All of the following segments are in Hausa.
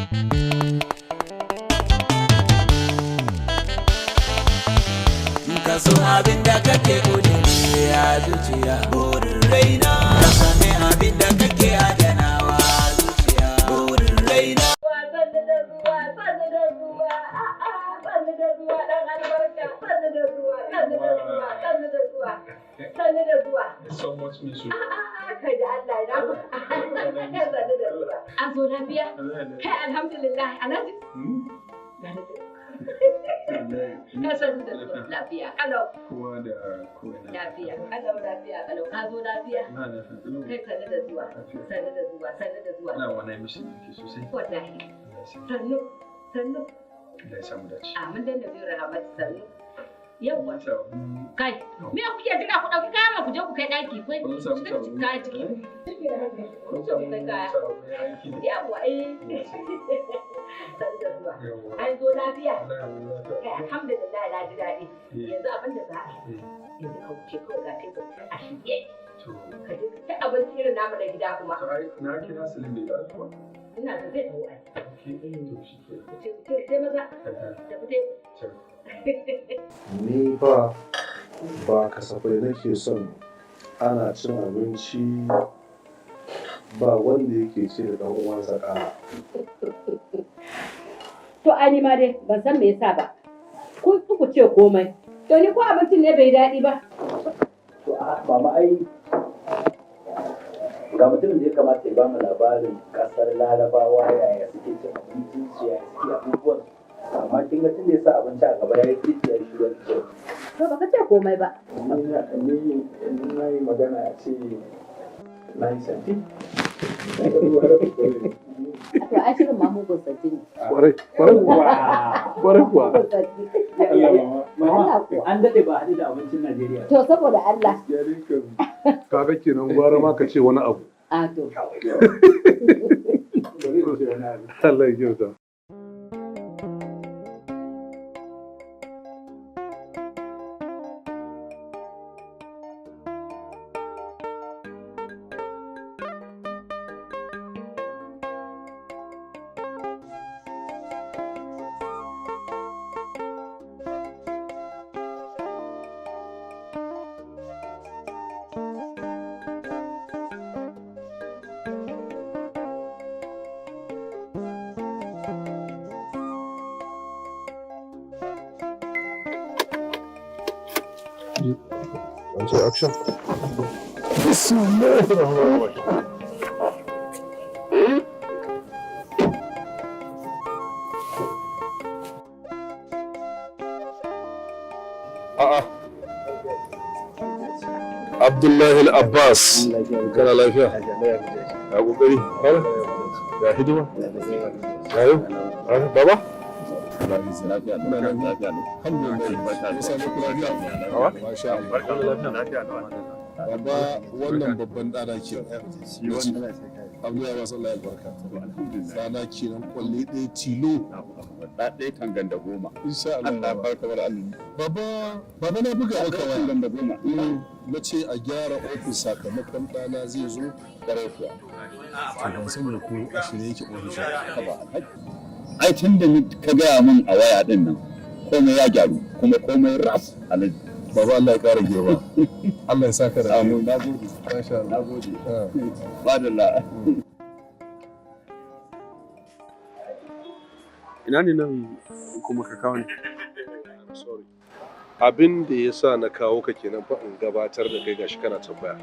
Ka so abin da kake kudiri a zuciya burin raina, ka sami abin da kake adanawa zuciya burin raina. Sannu da zuwa ɗan albarka, sannu da zuwa. So much miss you. Kai da Allah ya ku. Sannu da zuwa. An zo lafiya? Kai alhamdulillah, Alhaji. Ka sannu da zuwa lafiya, kalau. Kowa da kowa. Lafiya, kalau. Ka zo lafiya? Na da fadilu. Kai sannu da zuwa. Na wani mishi nake sosai. Wallahi. Sannu. Da ya samu dace. Amin da Nabi Rahmat sannu. Yawwa. Kai, me kuke jira ku dauki kayan ku je ku kai daki ko ku kai ciki. Yawwa Sannu da zuwa. An zo lafiya. Kai alhamdulillah na ji daɗi. Yanzu abin da za a yi. Yanzu ka wuce kawai ga tebur a shige. Ka je ka ci abinci irin namu na gida kuma. Na kira Salim da ya zuwa. Ina da zai ɗau ai. Sai maza. Da fite. Ni ba kasafai nake son ana cin abinci ba wanda yake ce da ɗan uwansa ƙara. To ani ma dai ban san me yasa ba. Kun ku ce komai. To ni ko abincin ne bai daɗi ba. To mama ai ga mutumin da ya kamata ya ba mu labarin kasar Larabawa yaya suke cin abinci yaya suke abubuwan. Amma kin ga tunda ya sa abinci a gaba ya yi titi ya shi wani kyau. To baka ce komai ba. Ni na yi magana a ce na yi santi. To a shirin ma mugun santi ne. Kwarai kuwa. Mama, an daɗe ba haɗu da abincin Najeriya. To saboda Allah. Kaga kenan gwara ma ka ce wani abu. A to. Allah ya kyauta. Action. Bismillahirrahmanirrahim. Abdullahi al-Abbas. Kana lafiya? Ya kokari. Ya hidima. Ya baba. Baba wannan babban ɗana ke Abdullahi wasu Allah albarka. Ɗana ke nan kwalle ɗaya tilo. Ɗaya tangan da goma. Insha Allah barka wa Allah. Baba na buga maka waya. Tangan da goma. Na ce a gyara ofis sakamakon ɗana zai zo ƙarar kuwa. Ban san ko a shirye yake ofishin. Ai tun da ka gaya min a waya din nan komai ya gyaru kuma komai ras alaji. Baba Allah ya ƙara girma. Allah ya saka da amin. Na gode. Masha Allah. Na gode. Badalla. Ina ne nan kuma ka kawo ni? Sorry. Abin da ya sa na kawo ka kenan fa in gabatar da kai gashi kana tambaya.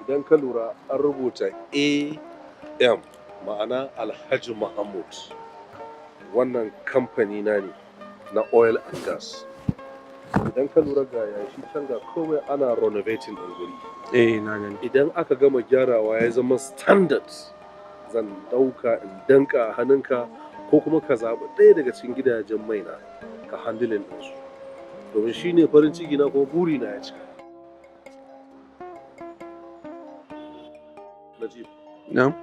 Idan ka lura an rubuta AM ma'ana Alhaji Mahmud. Wannan kamfani na ne na oil and gas. Idan ka lura ga yashi can ga komai ana renovating ɗin guri. Na gani. Idan aka gama gyarawa ya zama standard zan ɗauka in danka a hannunka ko kuma ka zaɓi ɗaya daga cikin gidajen mai na ka handilin ɗinsu. Domin shi ne farin ciki na kuma buri na ya cika. Najib. Na'am.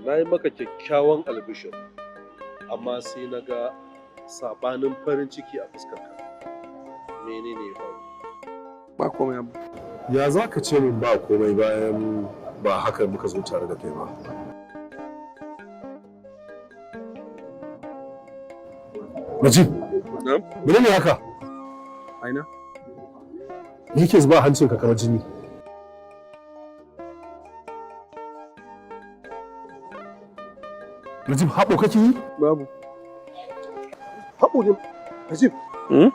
Na yi maka kyakkyawan albishir amma sai na ga sabanin farin ciki a fuskarka. Menene ya faru? Ba komai abu. Ya za ka ce min ba komai bayan ba haka muka zo tare da kai ba? Najib, mene ne haka? Aina? Me yake zuba hancinka kamar jini? Najib, haɓo kake yi? Babu. Haɓo ne? Najib? Hmm?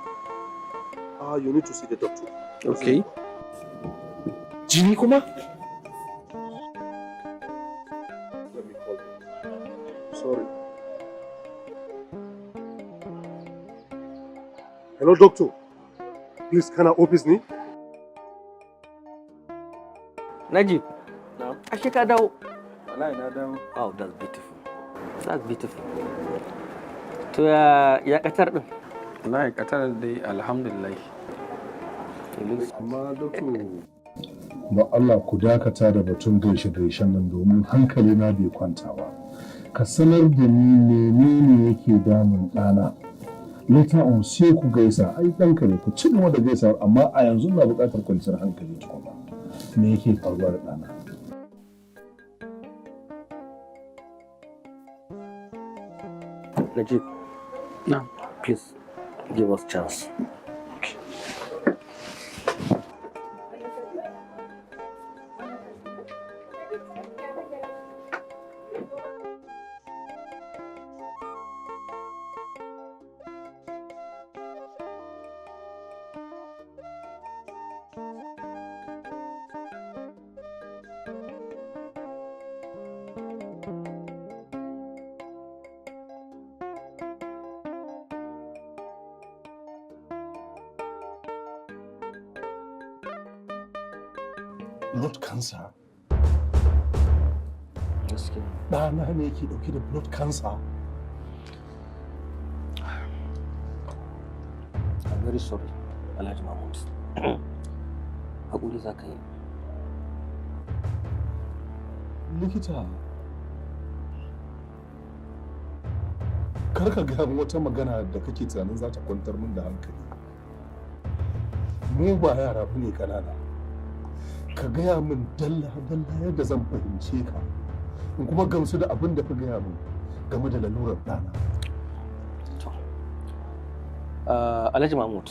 You need to see the doctor. Okay. Jini kuma? Sorry. Hello, doctor. Please, kana office ne? Najib. Na'am. Ashe ka dawo. Wallahi na dawo. Oh, that's beautiful. That's beautiful. To ya katar din? Wallahi katar dai alhamdulillah. Amma doctor, ba Allah ku dakata da batun gaishe-gaishen nan domin hankali na bai kwanta ba. Ka sanar da ni menene yake damun ɗana. Later on sai ku gaisa, ai ɗanka ne ku ci gaba da gaisa, amma a yanzu na buƙatar kwanciyar hankali tukuna. Me yake faruwa da ɗana? Najib. No. Please give us chance. Blood cancer. Gaskiya. Ɗana ne yake ɗauke da blood cancer. I'm very sorry, Alhaji Mahmud. Hakuri za ka yi. Likita, kar ka gaya min wata magana da kake tunanin za ta kwantar min da hankali. Mu ba yara bane ƙanana. Ka gaya min dalla-dalla yadda zan fahimce ka, in kuma gamsu da abin da ka gaya min game da lalurar ɗana. Alhaji Mahmud,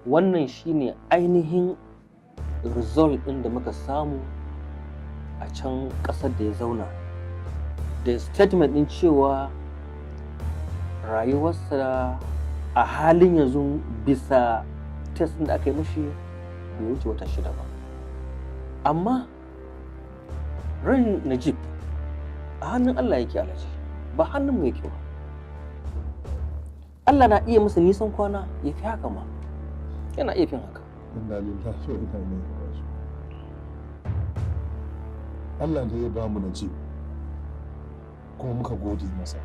wannan shine ainihin result ɗin da muka samu a can ƙasar da ya zauna. Da statement ɗin cewa rayuwarsa a halin yanzu bisa test ɗin da aka yi mashi bai wuce wata 6 ba. Amma ran Najib a hannun Allah yake, Alhaji, ba hannun mu yake ba. Allah na iya masa nisan kwana ya fi haka ma, yana iya fin haka. Inna lillahi wa inna ilaihi raji'un. Allah ne ya ba mu Najib, kuma muka gode masa.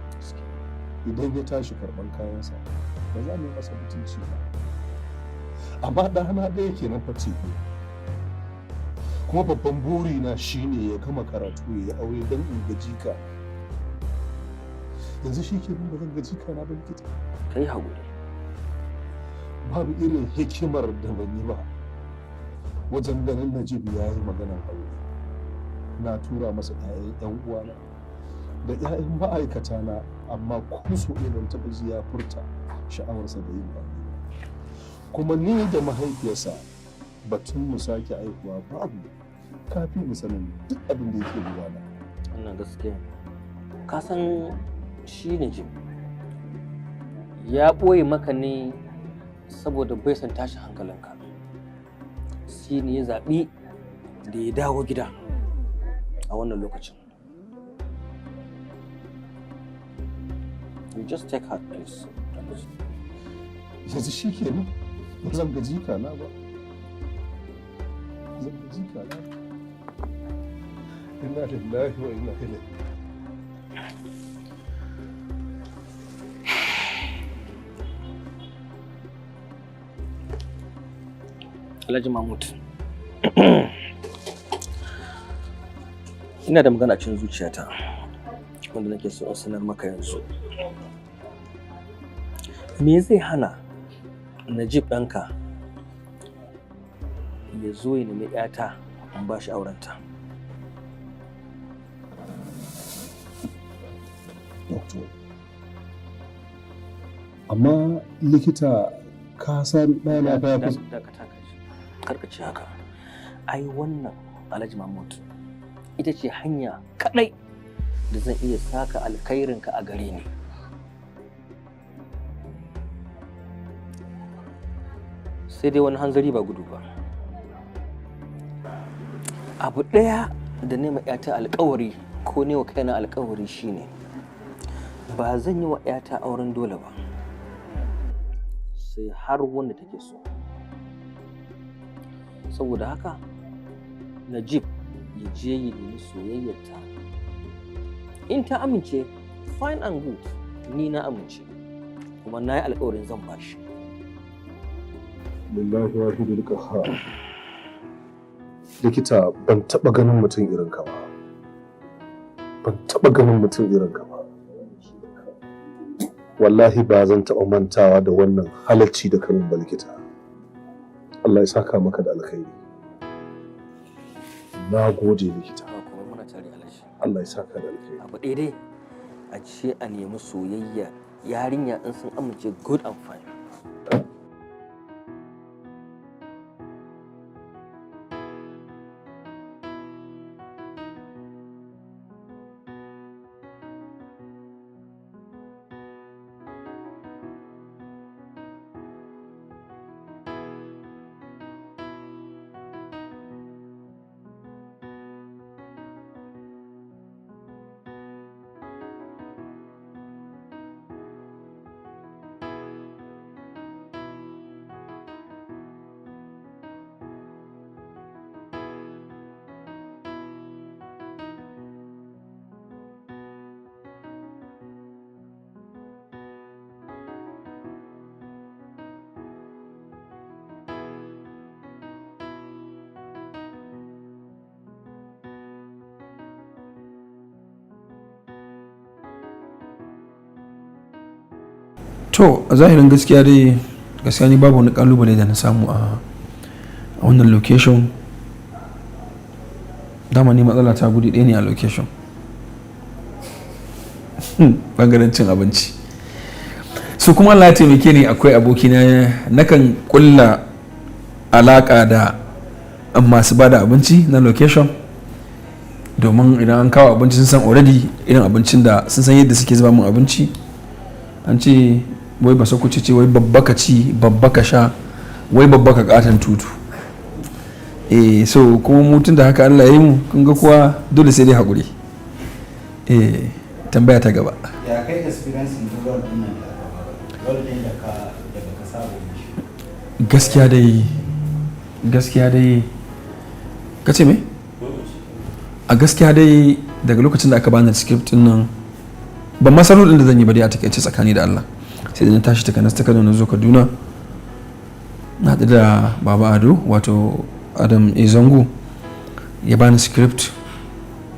Idan ya tashi karɓan kayansa, ba za mu yi masa mutunci ba. Amma ɗana ɗaya kenan fa ce. Kuma babban burina shine ya gama karatu ya yi aure don in gaji ka. Yanzu shi ke ba zan gaji ka na ba likita. Ka yi haƙuri. Babu irin hikimar da ban yi ba wajen ganin Najib ya yi maganar aure. Na tura masa 'ya'yan 'yan uwana da 'ya'yan ma'aikata na, amma ko so ban taɓa ji ya furta sha'awarsa da yin aure. Kuma ni da mahaifiyarsa batun mu sake aihuwa babu, kafin mu sanin duk abin da yake gudana. Wannan gaskiya. Ka san shi Najib ya ɓoye maka ne saboda bai san tashi hankalinka. Shi ne ya zaɓi da ya dawo gida a wannan lokacin. You just take heart, please. Yanzu shi ke nan ba zan gaji ka na ba. Zan gaji ka na. Inna lillahi wa inna ilaihi. Alhaji Mahmud, ina da magana cikin zuciyata wanda nake so in sanar maka yanzu. Me zai hana Najib ɗanka ya zo ya nemi 'yata in ba shi aurenta? Doctor, amma likita ka san ɗana ta fi karkace haka. Ai wannan Alhaji Mahmud ita ce hanya kadai da zan iya saka alkhairinka a gare ni. Sai dai wani hanzari ba gudu ba. Abu ɗaya da nema ‘yata alkawari ko ne wa kaina alkawari shine ba zan yi wa ‘yata auren dole ba sai har wanda take so. Saboda haka Najib ya je yi nemi soyayyarta. In ta amince fine and good, ni na amince kuma na yi alkawarin zan bashi. Lillahi wa hidul qahhar. Likita ban taɓa ganin mutum irin ka ba. Ban taɓa ganin mutum irin ka ba. Wallahi ba zan taɓa mantawa da wannan halacci da kamin ba likita. Allah ya saka maka da alkhairi. Na gode likita. Allah ya saka da alkhairi. Abu daidai a ce a nemi soyayya yarinya in sun amince good and fine. To a zahirin gaskiya dai gaskiya ni babu wani kalubale da na samu a wannan location. Dama ni matsala ta gudi ɗaya ne a location. Bangaren cin abinci. Su kuma Allah ya taimake ni akwai abokina nakan kulla alaka da masu bada abinci na location domin idan an kawo abinci sun san already irin abincin da sun san yadda suke zuba mun abinci. An ce wai ba sako ce wai babba ka ci babba ka sha wai babba ka katan tutu. So kuma mutun da haka Allah ya yi mu kun ga kuwa dole sai dai hakuri. Tambaya ta gaba. Ya kai experience din role din nan da ka saba shi? Gaskiya dai kace me? A gaskiya dai daga lokacin da aka bani script din nan ban masaro din da zan yi ba dai a takaice tsakani da Allah. Sai da na tashi ta Kano na zo Kaduna na haɗu da Baba Ado wato Adam Ezango ya bani script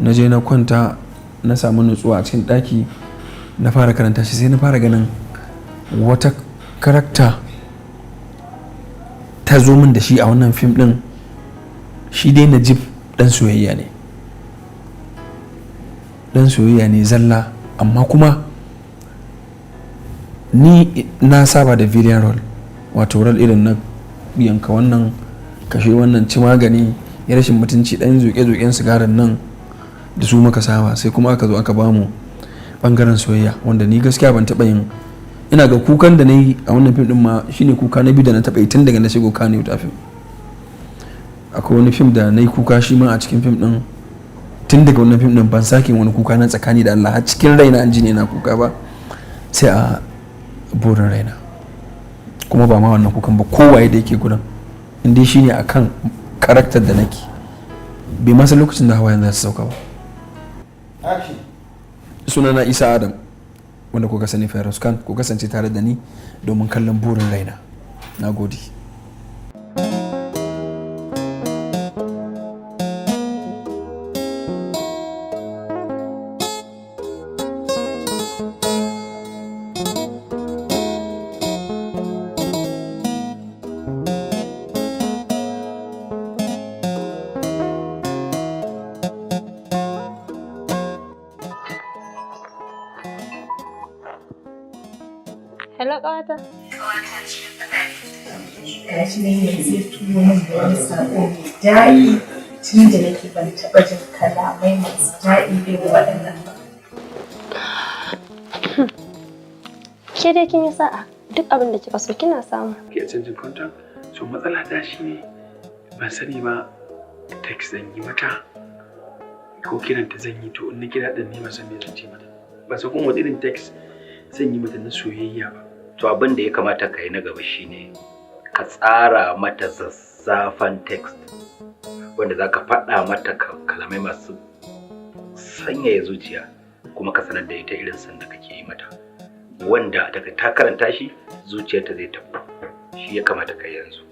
na je na kwanta na samu nutsuwa a cikin ɗaki na fara karanta shi sai na fara ganin wata karakta ta zo min da shi a wannan fim ɗin. Shi dai Najib ɗan soyayya ne zalla amma kuma ni na saba da villain role wato role irin na yanka wannan kashe wannan ci magani ya rashin mutunci dan zuke-zuken sigaran nan da su muka saba sai kuma aka zo aka bamu bangaren soyayya wanda ni gaskiya ban taba yin ina ga kukan da na yi a wannan fim din ma shine kuka na biyu da na taba yi tun daga na shigo Kano ta fim. Akwai wani fim da na yi kuka shi ma a cikin fim din tun daga wannan fim din ban sake wani kuka na tsakani da Allah har cikin raina an ji ne na kuka ba sai a burin raina kuma ba ma wannan kukan ba kowaye da yake gudan inda shi ne akan karakter da nake bai masa lokacin da hawayen za su sauka ba. Sunana Isa Adam wanda kuka sani Fairuz Khan, ku kasance tare da ni domin kallon burin raina. Na gode. Hello faɗa ƙawata? Gashi ne yanzu ya turo min da wani saƙo mai daɗi tun da nake ban taɓa jin kalamai masu daɗi irin waɗannan ba. Ke dai kin yi sa'a, duk abin da kika so kina samu. Ke canjin kwanta? So matsala ta shi ne ban sani ba text zan yi mata ko kiranta zan yi, to in na kira ɗin ne ba san me zan ce mata. Ba san kuma wani irin text zan yi mata na soyayya ba. To abin da ya kamata ka yi na gaba shine ka tsara mata zazzafan text wanda za ka faɗa mata kalamai masu sanyaya zuciya kuma ka sanar da ita irin san da kake yi mata, wanda daga ta karanta shi zuciyarta zai tafi. Shi ya kamata ka yi yanzu.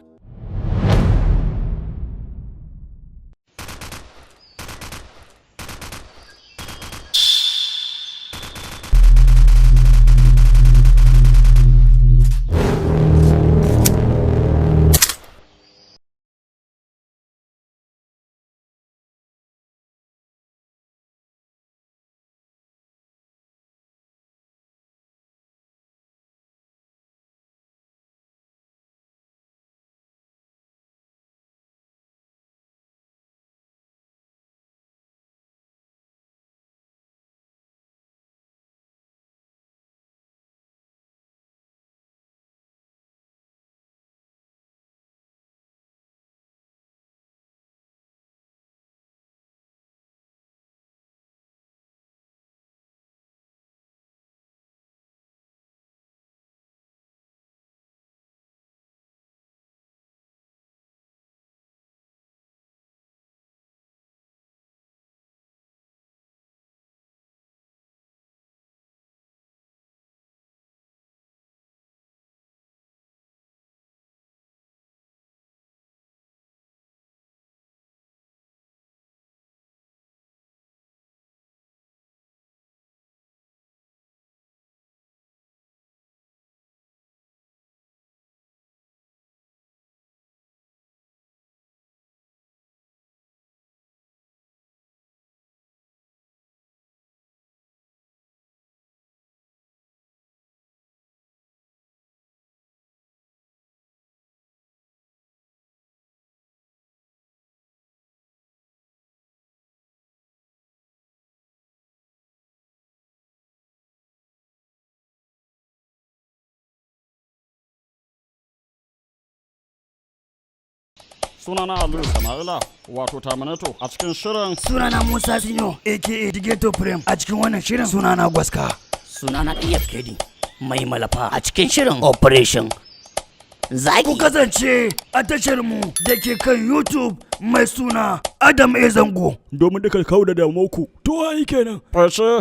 Sunana Aliyu Sama'ila wato Terminator a cikin shirin. Sunana Musa Sinyo aka Digeto Prem a cikin wannan shirin. Sunana Gwaska. Sunana EFKD mai malafa a cikin shirin Operation Zaki. Ku kasance a tashar mu da ke kan YouTube mai suna Adam A Zango domin duka kawo da damuwa ku. To ai kenan. Fashe.